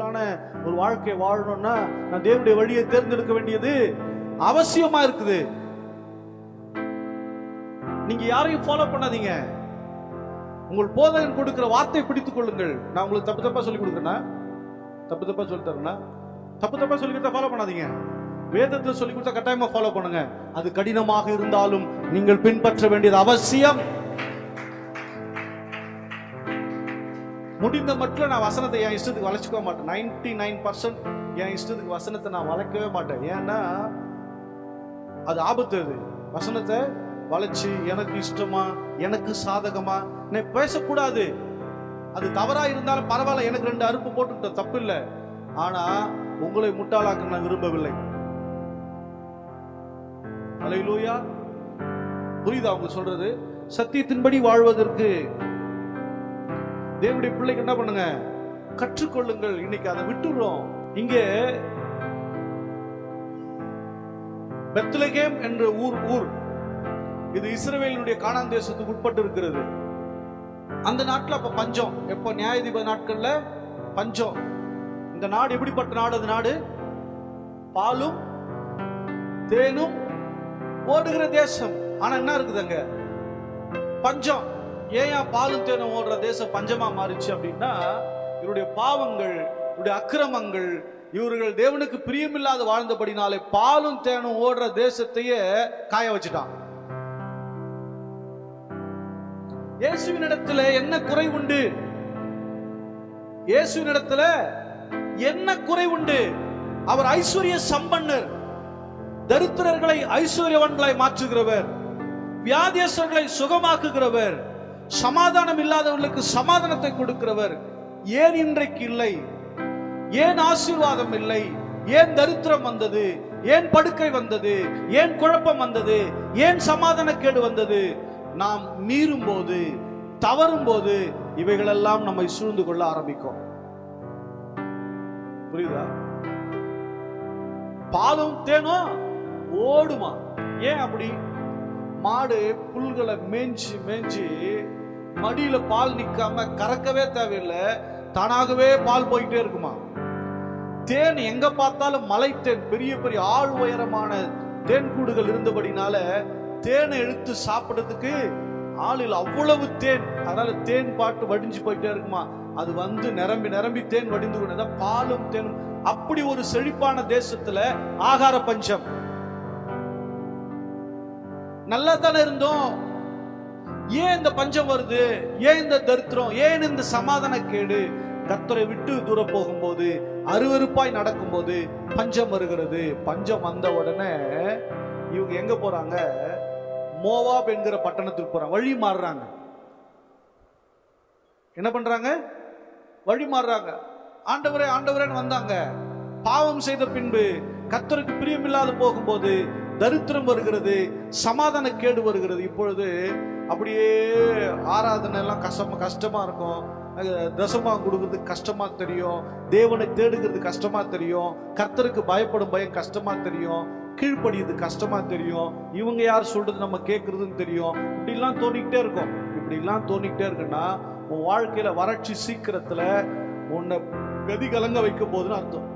சக்சஸ்ஃபுல்லான ஒரு வாழ்க்கை வாழணும்னா நான் தேவனுடைய வழியை தேர்ந்தெடுக்க வேண்டியது அவசியமா இருக்குது. நீங்க யாரையும் ஃபாலோ பண்ணாதீங்க. உங்கள் போதகன் கொடுக்கிற வார்த்தை பிடித்துக் கொள்ளுங்கள். நான் உங்களுக்கு தப்பு தப்பா சொல்லி கொடுக்குறேன்னா, தப்பு தப்பா சொல்லி தரேன்னா, தப்பு தப்பா சொல்லி கொடுத்தா ஃபாலோ பண்ணாதீங்க. வேதத்தில் சொல்லி கொடுத்தா கட்டாயமா ஃபாலோ பண்ணுங்க. அது கடினமாக இருந்தாலும் நீங்கள் பின்பற்ற வேண்டியது அவசியம். முடிந்த மட்டும் நான் வசனத்தை என் இஷ்டத்துக்கு வளைச்சுக்க மாட்டேன். 99% என் இஷ்டத்துக்கு வசனத்தை நான் வளைக்கவே மாட்டேன். ஏன்னா அது ஆபத்து. அது வசனத்தை வளைச்சு எனக்கு இஷ்டமா எனக்கு சாதகமா நான் பேசக்கூடாது. அது தவறா இருந்தாலும் பரவாயில்ல, எனக்கு 2 அறுப்பு போட்டு தப்பு இல்லை. ஆனா உங்களை முட்டாளாக்க நான் விரும்பவில்லை. அல்லேலூயா. புரியுதா அவங்க சொல்றது? சத்தியத்தின்படி வாழ்வதற்கு தேவனுடைய பிள்ளைக்கு என்ன பண்ணுங்க, கற்றுக்கொள்ளுங்கள். இன்னைக்கு அதை விட்டுறோம். இங்கே பெத்லகேம் என்ற ஊர் இது இஸ்ரவேலுடைய கானான் தேசத்துக்கு உட்பட்டு இருக்கிறது. அந்த நாட்டில் அப்ப பஞ்சம். எப்ப நியாயாதிபதி நாட்கள்ல பஞ்சம். இந்த நாடு எப்படிப்பட்ட நாடு? அது நாடு பாலும் தேனும் ஓடுகிற தேசம். ஆனா என்ன இருக்குது அங்க? பஞ்சம். ஏன் பாலும் தேனும் ஓடுற தேசம் பஞ்சமா மாறிச்சு அப்படின்னா, இவருடைய பாவங்கள், இவருடைய அக்கிரமங்கள், இவர்கள் தேவனுக்கு பிரியமில்லாத வாழ்ந்தபடினாலே பாலும் தேனும் ஓடுற தேசத்தையே காய வச்சுட்டான். இயேசுவினிடத்துல என்ன குறை உண்டு? இயேசுவினிடத்துல என்ன குறை உண்டு? அவர் ஐஸ்வர்ய சம்பன்னர், தரித்திரர்களை ஐஸ்வர்யவான்களாய் மாற்றுகிறவர், வியாதியஸ்தர்களை சுகமாக்குகிறவர், சமாதானம் இல்லாதவர்களுக்கு சமாதானத்தை கொடுக்கிறவர். ஏன் இன்றைக்கு இல்லை? ஏன் ஆசீர்வாதம் இல்லை? ஏன் தரித்திரம் வந்தது? ஏன் படுக்கை வந்தது? ஏன் குழப்பம் வந்தது? ஏன் சமாதான கேடு வந்தது? நாம் மீறும் போது, தவறும் போது இவைகளெல்லாம் நம்மை சூழ்ந்து கொள்ள ஆரம்பிக்கும். புரியுதா? பாலும் தேனும் ஓடுமா? ஏன் அப்படி? மாடு புல்களை மேய்ச்சி மேய்ச்சி மடியில பால் நிக்காம கறக்கவே தேவையில்லை, தானாகவே பால் போயிட்டே இருக்குமா. தேன் எங்க பார்த்தாலும் மலை தேன், பெரிய பெரிய ஆள் உயரமான தேன் கூடுகள் இருந்தபடினால தேனை எடுத்து சாப்பிடுறதுக்கு ஆளில் அவ்வளவு தேன். அதனால தேன் பாட்டு வடிஞ்சு போயிட்டே இருக்குமா. அது வந்து நிரம்பி நிரம்பி தேன் வடிந்து கொண்டு பாலும் தேனும். அப்படி ஒரு செழிப்பான தேசத்துல ஆகார பஞ்சம். நல்லா தானே இருந்தோம். ஏன் இந்த பஞ்சம் வருது? ஏன் இந்த தரித்திரம்? ஏன் இந்த சமாதான கேடு? கர்த்தரை விட்டு தூர போகும்போது, அருவருப்பாய் நடக்கும் போது பஞ்சம் வருகிறது. பஞ்சம் வந்த உடனே இவங்க எங்க போறாங்க? மோவாப் என்கிற பட்டணத்துக்கு போறாங்க. வழி மாறுறாங்க. என்ன பண்றாங்க? வழி மாறுறாங்க. ஆண்டவரே ஆண்டவரேன்னு வந்தாங்க. பாவம் செய்த பின்பு கர்த்தருக்கு பிரியமில்லாத போகும்போது தரித்திரம் வருகிறது, சமாதான கேடு வருகிறது. இப்பொழுது அப்படியே ஆராதனை எல்லாம் கஷ்டமா இருக்கும். தசமா கொடுக்கிறது கஷ்டமா தெரியும். தேவனை தேடுகிறது கஷ்டமா தெரியும். கர்த்தருக்கு பயப்படும் பயம் கஷ்டமா தெரியும். கீழ்ப்படியது கஷ்டமா தெரியும். இவங்க யார் சொல்றது நம்ம கேட்கறதுன்னு தெரியும். இப்படிலாம் தோணிக்கிட்டே இருக்கும். இப்படிலாம் தோணிக்கிட்டே இருக்குன்னா உன் வாழ்க்கையில வறட்சி சீக்கிரத்துல உன்னை கதி கலங்க வைக்க போதுன்னு அர்த்தம்.